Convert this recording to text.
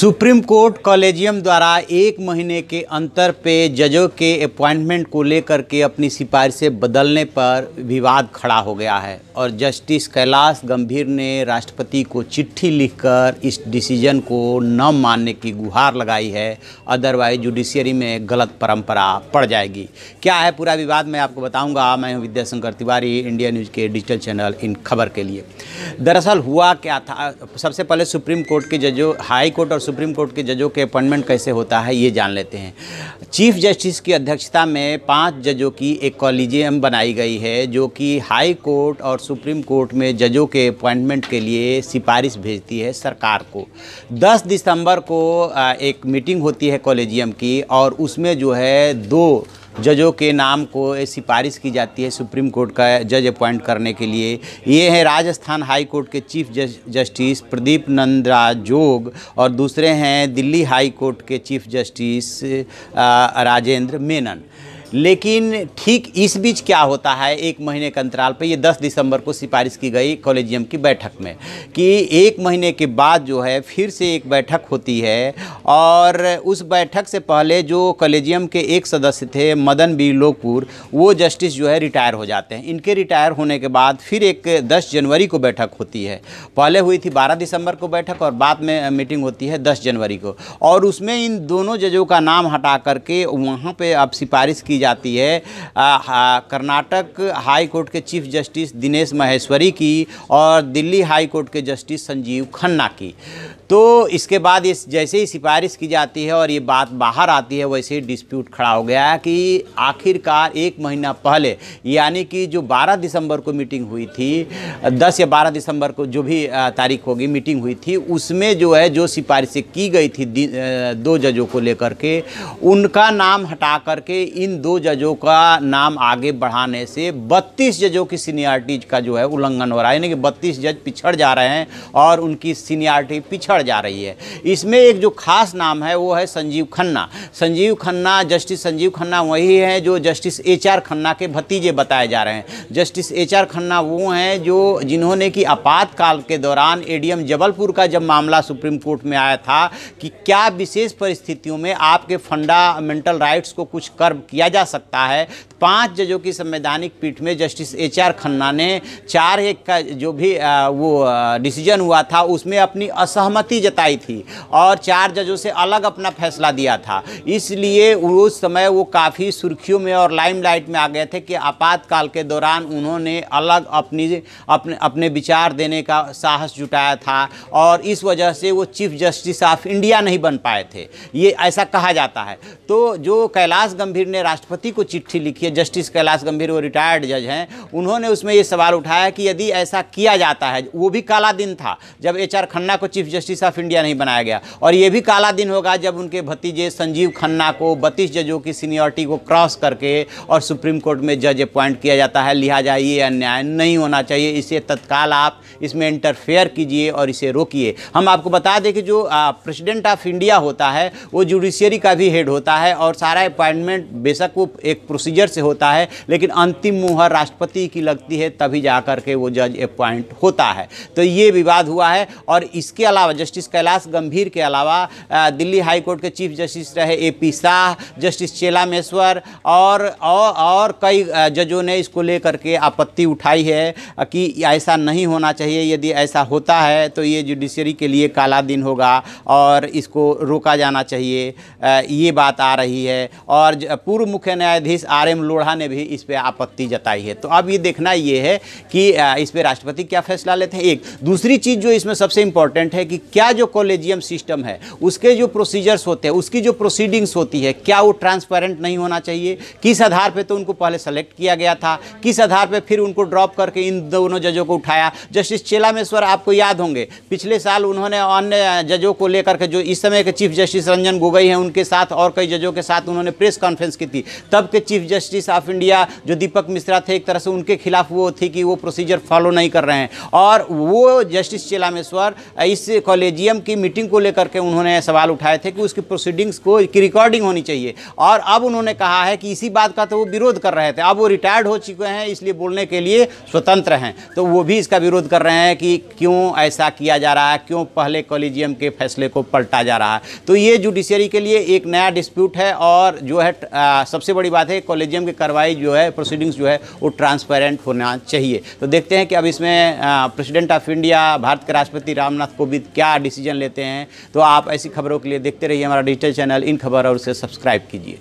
Supreme court collegium द्वारा 1 महीने के अंतर पे जजों के अपॉइंटमेंट को लेकर के अपनी सिफारिशें बदलने पर विवाद खड़ा हो गया है और जस्टिस कैलाश गंभीर ने राष्ट्रपति को चिट्ठी लिखकर इस डिसीजन को न मानने की गुहार लगाई है। अदरवाइज जुडिशियरी में गलत परंपरा पड़ जाएगी। क्या है पूरा विवाद मैं आपको बताऊंगा। मैं हूं विद्याशंकर तिवारी, इंडिया न्यूज़ के डिजिटल चैनल इन खबर के लिए। दरअसल हुआ क्या था, सबसे पहले सुप्रीम कोर्ट के जजों, हाई कोर्ट और सुप्रीम कोर्ट के जजों के अपॉइंटमेंट कैसे होता है ये जान लेते हैं। चीफ जस्टिस की अध्यक्षता में 5 जजों की एक कॉलेजियम बनाई गई है जो कि हाई कोर्ट और सुप्रीम कोर्ट में जजों के अपॉइंटमेंट के लिए सिफारिश भेजती है सरकार को। 10 दिसंबर को एक मीटिंग होती है कॉलेजियम की और उसमें जो है 2 जजों के नाम को सिफारिश की जाती है सुप्रीम कोर्ट का जज अपॉइंट करने के लिए। ये हैं राजस्थान हाई कोर्ट के चीफ जस्टिस प्रदीप नंद्रा जोग और दूसरे हैं दिल्ली हाई कोर्ट के चीफ जस्टिस राजेंद्र मेनन। लेकिन ठीक इस बीच क्या होता है, 1 महीने के अंतराल पे ये 10 दिसंबर को सिफारिश की गई कॉलेजियम की बैठक में कि 1 महीने के बाद जो है फिर से एक बैठक होती है और उस बैठक से पहले जो कॉलेजियम के एक सदस्य थे मदन बी लोकपुर, वो जस्टिस जो है रिटायर हो जाते हैं। इनके रिटायर होने के बाद फिर एक 10 जनवरी को बैठक होती है। पहले हुई थी 12 दिसंबर को बैठक और बाद में मीटिंग होती है 10 जनवरी को और उसमें इन दोनों जजों का नाम हटा करके वहाँ पर अब सिफारिश की जाती है कर्नाटक हाई कोर्ट के चीफ जस्टिस दिनेश माहेश्वरी की और दिल्ली हाई कोर्ट के जस्टिस संजीव खन्ना की। तो इसके बाद इस जैसे ही सिफारिश की जाती है और ये बात बाहर आती है वैसे ही डिस्प्यूट खड़ा हो गया कि आखिरकार 1 महीना पहले यानी कि जो 12 दिसंबर को मीटिंग हुई थी, 10 या 12 दिसंबर को जो भी तारीख होगी मीटिंग हुई थी, उसमें जो है जो सिफारिशें की गई थी 2 जजों को लेकर के, उनका नाम हटा करके इन 2 जजों का नाम आगे बढ़ाने से 32 जजों की सीनियरिटी का जो है उल्लंघन हो रहा है। यानी कि 32 जज पिछड़ जा रहे हैं और उनकी सीनियरिटी पिछड़ जा रही है। इसमें एक जो खास नाम है वो है संजीव खन्ना। संजीव खन्ना, जस्टिस संजीव खन्ना वही है जो जस्टिस HR खन्ना के भतीजे बताए जा रहे हैं। जस्टिस HR खन्ना वो हैं जो जिन्होंने कि आपातकाल के दौरान ADM जबलपुर का जब मामला सुप्रीम कोर्ट में आया था कि क्या विशेष परिस्थितियों में आपके फंडामेंटल राइट्स को कुछ कर्व किया जा सकता है, 5 जजों की संवैधानिक पीठ में जस्टिस HR खन्ना ने 4-1 का जो भी वो डिसीजन हुआ था उसमें अपनी असहमति जताई थी और 4 जजों से अलग अपना फैसला दिया था। इसलिए उस समय वो काफ़ी सुर्खियों में और लाइमलाइट में आ गए थे कि आपातकाल के दौरान उन्होंने अलग अपने विचार देने का साहस जुटाया था और इस वजह से वो चीफ जस्टिस ऑफ इंडिया नहीं बन पाए थे, ये ऐसा कहा जाता है। तो जो कैलाश गंभीर ने राष्ट्रपति को चिट्ठी लिखी है, जस्टिस कैलाश गंभीर वो रिटायर्ड जज हैं, उन्होंने उसमें ये सवाल उठाया कि यदि ऐसा किया जाता है, वो भी काला दिन था जब HR खन्ना को चीफ जस्टिस ऑफ इंडिया नहीं बनाया गया और ये भी काला दिन होगा जब उनके भतीजे संजीव खन्ना को 32 जजों की सीनियरिटी को क्रॉस करके और सुप्रीम कोर्ट में जज अपॉइंट किया जाता है। लिहाजा ये अन्याय नहीं होना चाहिए, इसे तत्काल आप इसमें इंटरफेयर कीजिए और इसे रोकिए। हम आपको बता दें कि जो प्रेसिडेंट ऑफ इंडिया होता है वो जुडिशियरी का भी हेड होता है और सारा अपॉइंटमेंट बेशक वो एक प्रोसीजर से होता है लेकिन अंतिम मुहर राष्ट्रपति की लगती है तभी जा करके वो जज अपॉइंट होता है। तो ये विवाद हुआ है और इसके अलावा जस्टिस कैलाश गंभीर के अलावा दिल्ली हाई कोर्ट के चीफ जस्टिस रहे AP शाह, जस्टिस चेलामेश्वर और कई जजों ने इसको लेकर के आपत्ति उठाई है कि ऐसा नहीं होना चाहिए। यदि ऐसा होता है तो ये जुडिशरी के लिए काला दिन होगा और इसको रोका जाना चाहिए, ये बात आ रही है। और पूर्व मुख्य न्यायाधीश RM लोढ़ा ने भी इस पर आपत्ति जताई है। तो अब ये देखना ये है कि इस पर राष्ट्रपति क्या फैसला लेते हैं। एक दूसरी चीज़ जो इसमें सबसे इंपॉर्टेंट है कि क्या जो कॉलेजियम सिस्टम है उसके जो प्रोसीजर्स होते हैं, उसकी जो प्रोसीडिंग्स होती है, क्या वो ट्रांसपेरेंट नहीं होना चाहिए। किस आधार पे तो उनको पहले सेलेक्ट किया गया था, किस आधार पे फिर उनको ड्रॉप करके इन दोनों जजों को उठाया। जस्टिस चेलामेश्वर आपको याद होंगे पिछले साल उन्होंने अन्य जजों को लेकर के, जो इस समय के चीफ जस्टिस रंजन गोगोई हैं उनके साथ और कई जजों के साथ उन्होंने प्रेस कॉन्फ्रेंस की थी। तब के चीफ जस्टिस ऑफ इंडिया जो दीपक मिश्रा थे, एक तरह से उनके खिलाफ वो थी कि वो प्रोसीजर फॉलो नहीं कर रहे हैं और वो जस्टिस चेलामेश्वर इस कॉलेजियम की मीटिंग को लेकर के उन्होंने सवाल उठाए थे कि उसकी प्रोसीडिंग्स की रिकॉर्डिंग होनी चाहिए, और अब उन्होंने कहा है कि इसी बात का तो वो विरोध कर रहे थे, अब वो रिटायर्ड हो चुके हैं इसलिए बोलने के लिए स्वतंत्र हैं, तो वो भी इसका विरोध कर रहे हैं कि क्यों ऐसा किया जा रहा है, क्यों पहले कॉलेजियम के फैसले को पलटा जा रहा है। तो ये जुडिशरी के लिए एक नया डिस्प्यूट है, और जो है सबसे बड़ी बात है कॉलेजियम की कार्रवाई जो है, प्रोसीडिंग्स जो है वो ट्रांसपेरेंट होना चाहिए। तो देखते हैं कि अब इसमें प्रेसिडेंट ऑफ इंडिया, भारत के राष्ट्रपति रामनाथ कोविंद क्या डिसीजन लेते हैं। तो आप ऐसी खबरों के लिए देखते रहिए हमारा डिजिटल चैनल इन खबर, और उसे सब्सक्राइब कीजिए।